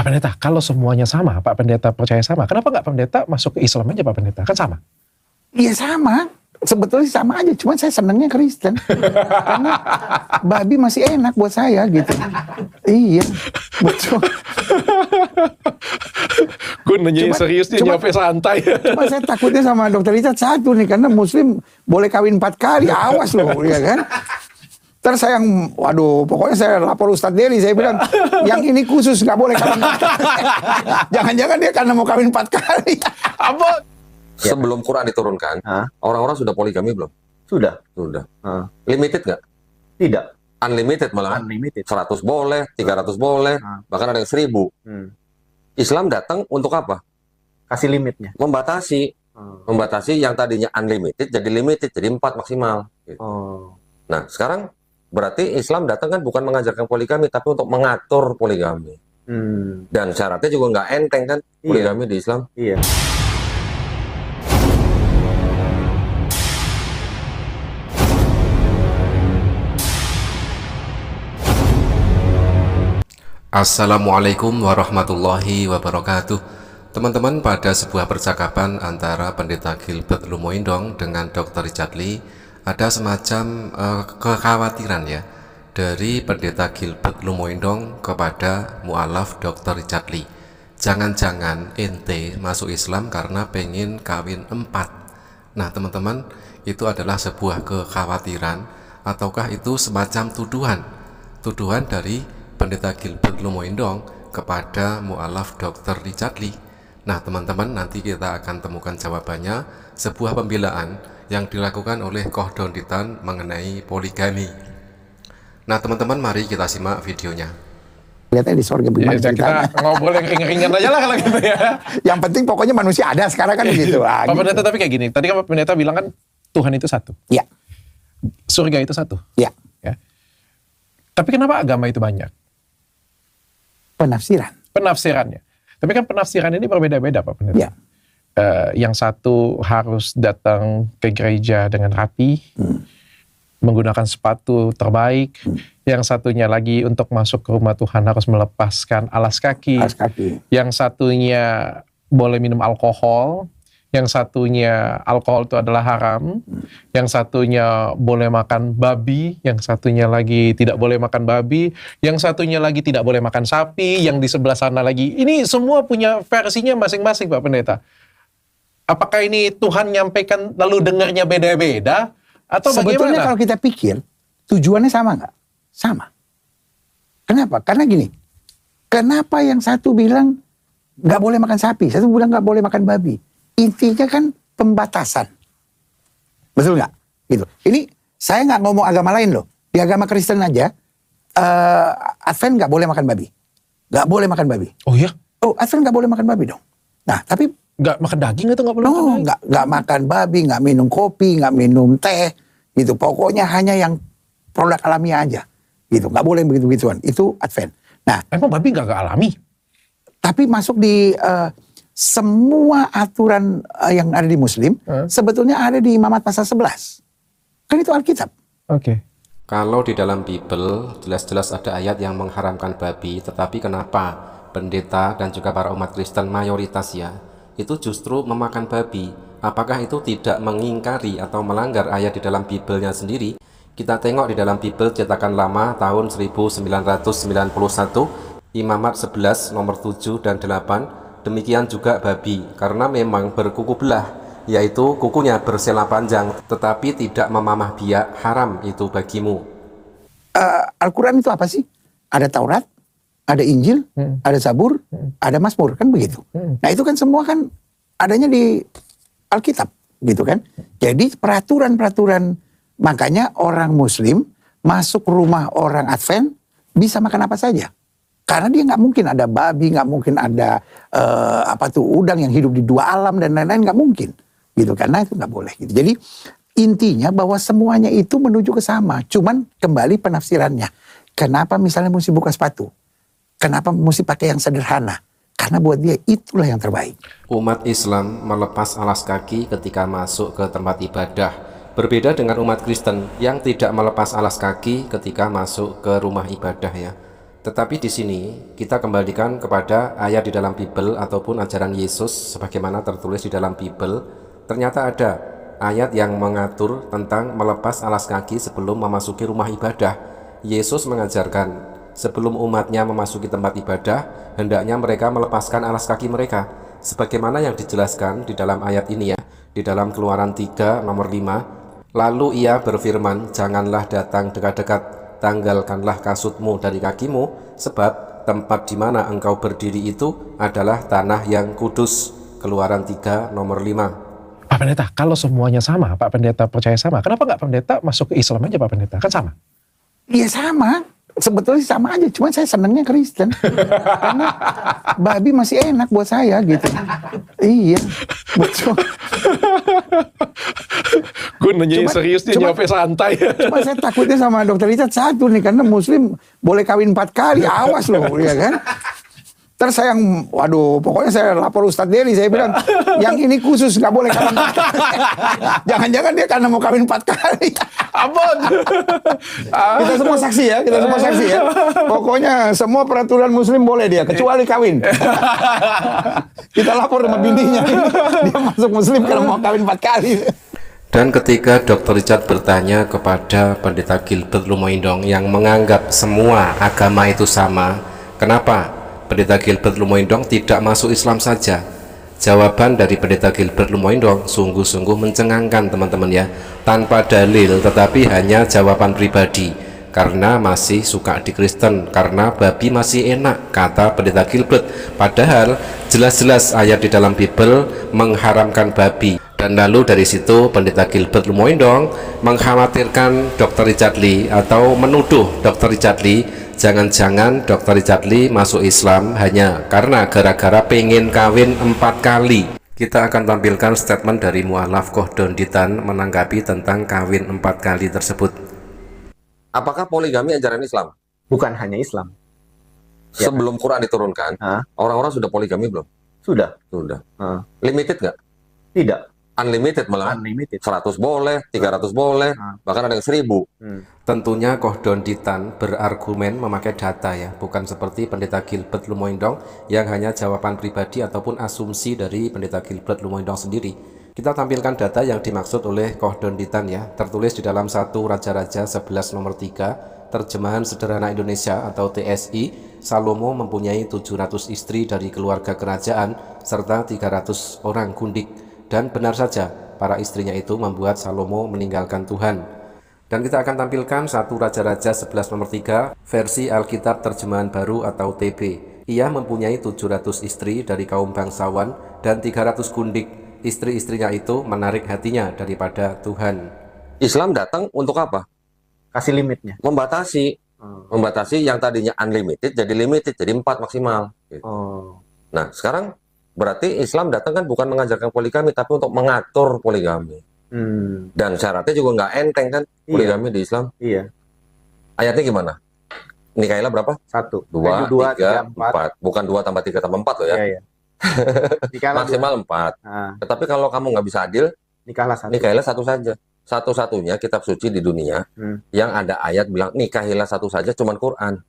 Pak Pendeta, kalau semuanya sama, Pak Pendeta percaya sama, kenapa nggak Pak Pendeta masuk ke Islam aja Pak Pendeta? Kan sama. Iya sama, sebetulnya sama aja, cuman saya senengnya Kristen. Karena babi masih enak buat saya gitu. Iya, betul. Gue nanya serius, dia jawabnya santai. Cuma saya takutnya sama Dokter Richard satu nih, karena Muslim boleh kawin 4 kali, awas loh, ya kan? Terus saya yang, waduh, pokoknya saya lapor Ustadz Deli, saya bilang, yang ini khusus, nggak boleh kawin 4 kali. Jangan-jangan dia karena mau kawin 4 kali. Apa? Sebelum Quran diturunkan, orang-orang sudah poligami belum? Sudah. Sudah. Limited nggak? Tidak. Unlimited malah. Unlimited. 100 boleh, 300 boleh, bahkan ada yang 1000. Islam datang untuk apa? Kasih limitnya. Membatasi. Membatasi yang tadinya unlimited jadi limited, jadi 4 maksimal. Gitu. Nah, sekarang berarti Islam datang kan bukan mengajarkan poligami, tapi untuk mengatur poligami. Dan syaratnya juga nggak enteng kan, poligami di Islam. Iya. Assalamualaikum warahmatullahi wabarakatuh. Teman-teman, pada sebuah percakapan antara Pendeta Gilbert Lumoindong dengan Dr. Richard Lee, ada semacam kekhawatiran ya dari Pendeta Gilbert Lumoindong kepada mualaf Dr. Richard Lee. Jangan-jangan ente masuk Islam karena pengen kawin 4. Nah teman-teman, itu adalah sebuah kekhawatiran ataukah itu semacam tuduhan dari Pendeta Gilbert Lumoindong kepada mualaf Dr. Richard Lee. Nah teman-teman, nanti kita akan temukan jawabannya, sebuah pembelaan yang dilakukan oleh Kohdon Ditan mengenai poligami. Nah teman-teman, mari kita simak videonya. Lihatnya di sorga bagaimana kita ngobrol yang ringan-ringan aja lah kalau gitu ya. Yang penting pokoknya manusia ada sekarang kan begitu. Pak Pendeta, tapi kayak gini, tadi kan Pak Pendeta bilang kan Tuhan itu satu. Iya. Surga itu satu. Iya. Ya. Tapi kenapa agama itu banyak? Penafsirannya. Tapi kan penafsiran ini berbeda-beda Pak Pendeta. Iya. Yang satu harus datang ke gereja dengan rapi, menggunakan sepatu terbaik. Yang satunya lagi untuk masuk ke rumah Tuhan harus melepaskan alas kaki. Yang satunya boleh minum alkohol. Yang satunya alkohol itu adalah haram. Yang satunya boleh makan babi. Yang satunya lagi tidak boleh makan babi. Yang satunya lagi tidak boleh makan sapi. Yang di sebelah sana lagi. Ini semua punya versinya masing-masing Pak Pendeta. Apakah ini Tuhan nyampaikan lalu dengarnya beda-beda? Atau sebetulnya bagaimana? kalau kita pikir, tujuannya sama nggak? Sama. Kenapa? Karena gini. Kenapa yang satu bilang nggak boleh makan sapi, satu bilang nggak boleh makan babi? Intinya kan pembatasan. Betul nggak? Gitu. Ini saya nggak ngomong agama lain loh. Di agama Kristen aja, Advent nggak boleh makan babi. Nggak boleh makan babi. Oh iya? Oh, Advent nggak boleh makan babi dong. Nah, tapi Nggak makan daging itu nggak boleh makan daging? nggak makan babi, nggak minum kopi, nggak minum teh, gitu. Pokoknya hanya yang produk alamiah aja, gitu. Nggak boleh begitu-begituan. Itu Advent. Nah, emang babi nggak alami? tapi masuk di semua aturan yang ada di Muslim, sebetulnya ada di Imamat pasal 11. Kan itu Alkitab. Oke. Kalau di dalam Bible jelas-jelas ada ayat yang mengharamkan babi, tetapi kenapa pendeta dan juga para umat Kristen mayoritas ya itu justru memakan babi? Apakah itu tidak mengingkari atau melanggar ayat di dalam Bible-nya sendiri? Kita tengok di dalam Bible cetakan lama tahun 1991, Imamat 11 nomor 7 dan 8. Demikian juga babi, karena memang berkuku belah, yaitu kukunya bersela panjang, tetapi tidak memamah biak, haram itu bagimu. Al-Quran itu apa sih? Ada Taurat, ada Injil, ada Zabur, ada Mazmur, kan begitu. Nah itu kan semua kan adanya di Alkitab, gitu kan. Jadi peraturan-peraturan, makanya orang Muslim masuk rumah orang Advent bisa makan apa saja. Karena dia nggak mungkin ada babi, nggak mungkin ada udang yang hidup di dua alam dan lain-lain, nggak mungkin, gitu. Karena itu nggak boleh. Gitu. Jadi intinya bahwa semuanya itu menuju ke sama. Cuman kembali penafsirannya. Kenapa misalnya mesti buka sepatu? Kenapa mesti pakai yang sederhana? Karena buat dia itulah yang terbaik. Umat Islam melepas alas kaki ketika masuk ke tempat ibadah. Berbeda dengan umat Kristen yang tidak melepas alas kaki ketika masuk ke rumah ibadah ya. Tetapi di sini kita kembalikan kepada ayat di dalam Bible ataupun ajaran Yesus sebagaimana tertulis di dalam Bible. Ternyata ada ayat yang mengatur tentang melepas alas kaki sebelum memasuki rumah ibadah. Yesus mengajarkan sebelum umatnya memasuki tempat ibadah, hendaknya mereka melepaskan alas kaki mereka. Sebagaimana yang dijelaskan di dalam ayat ini ya, di dalam Keluaran 3 nomor 5. Lalu ia berfirman, janganlah datang dekat-dekat, tanggalkanlah kasutmu dari kakimu, sebab tempat di mana engkau berdiri itu adalah tanah yang kudus. Keluaran 3 nomor 5. Pak Pendeta, kalau semuanya sama, Pak Pendeta percaya sama, kenapa nggak Pak Pendeta masuk ke Islam aja Pak Pendeta? Kan sama. Iya sama. Sebetulnya sama aja, cuman saya senangnya Kristen. Karena babi masih enak buat saya gitu. Iya, betul. Gue nanya serius, dia jawabnya santai. Cuma saya takutnya sama Dokter Richard satu nih, karena Muslim boleh kawin 4 kali, awas loh, ya kan? Terus saya waduh, pokoknya saya lapor Ustadz Deli, saya bilang, yang ini khusus nggak boleh kawin 4 kali. Jangan-jangan dia karena mau kawin 4 kali. Ampun. Kita semua saksi ya, kita semua saksi ya. Pokoknya semua peraturan Muslim boleh dia, kecuali kawin. Kita lapor sama bininya, dia masuk Muslim karena mau kawin 4 kali. Dan ketika Dr. Richard bertanya kepada Pendeta Gilbert Lumoindong yang menganggap semua agama itu sama, kenapa Pendeta Gilbert Lumoindong tidak masuk Islam saja? Jawaban dari Pendeta Gilbert Lumoindong sungguh-sungguh mencengangkan teman-teman ya, tanpa dalil tetapi hanya jawaban pribadi, karena masih suka di Kristen, karena babi masih enak, kata Pendeta Gilbert. Padahal jelas-jelas ayat di dalam Bible mengharamkan babi. Dan lalu dari situ Pendeta Gilbert Lumoindong mengkhawatirkan Dr. Richard Lee atau menuduh Dr. Richard Lee, jangan-jangan Dr. Richard Lee masuk Islam hanya karena gara-gara pengen kawin 4 kali. Kita akan tampilkan statement dari Mu'alaf Kohdon Ditan menanggapi tentang kawin 4 kali tersebut. Apakah poligami ajaran Islam? Bukan hanya Islam. Ya. Sebelum Quran diturunkan, orang-orang sudah poligami belum? Sudah. Sudah. Limited nggak? Tidak. Unlimited malah. Unlimited. 100 boleh, 300 boleh, bahkan ada yang 1000. Tentunya Kohdon Ditan berargumen memakai data ya, bukan seperti Pendeta Gilbert Lumoindong yang hanya jawaban pribadi ataupun asumsi dari Pendeta Gilbert Lumoindong sendiri. Kita tampilkan data yang dimaksud oleh Kohdon Ditan ya, tertulis di dalam 1 Raja-Raja 11 nomor 3, terjemahan sederhana Indonesia atau TSI. Salomo mempunyai 700 istri dari keluarga kerajaan serta 300 orang gundik. Dan benar saja, para istrinya itu membuat Salomo meninggalkan Tuhan. Dan kita akan tampilkan 1 Raja-Raja 11 nomor 3, versi Alkitab Terjemahan Baru atau TB. Ia mempunyai 700 istri dari kaum bangsawan dan 300 gundik. Istri-istrinya itu menarik hatinya daripada Tuhan. Islam datang untuk apa? Kasih limitnya. Membatasi. Membatasi yang tadinya unlimited jadi limited, jadi 4 maksimal. Gitu. Nah, sekarang berarti Islam datang kan bukan mengajarkan poligami, tapi untuk mengatur poligami. Dan syaratnya juga nggak enteng kan, poligami di Islam. Iya. Ayatnya gimana? Nikahilah berapa? 1, 2, 2, 3, 3, 4. 4. Bukan 2 tambah 3 tambah 4 loh ya. Iya. Nikahlah Maksimal 4. Tetapi kalau kamu nggak bisa adil, nikahlah 1. nikahilah 1 saja. Satu-satunya kitab suci di dunia yang ada ayat bilang nikahilah 1 saja cuman Quran.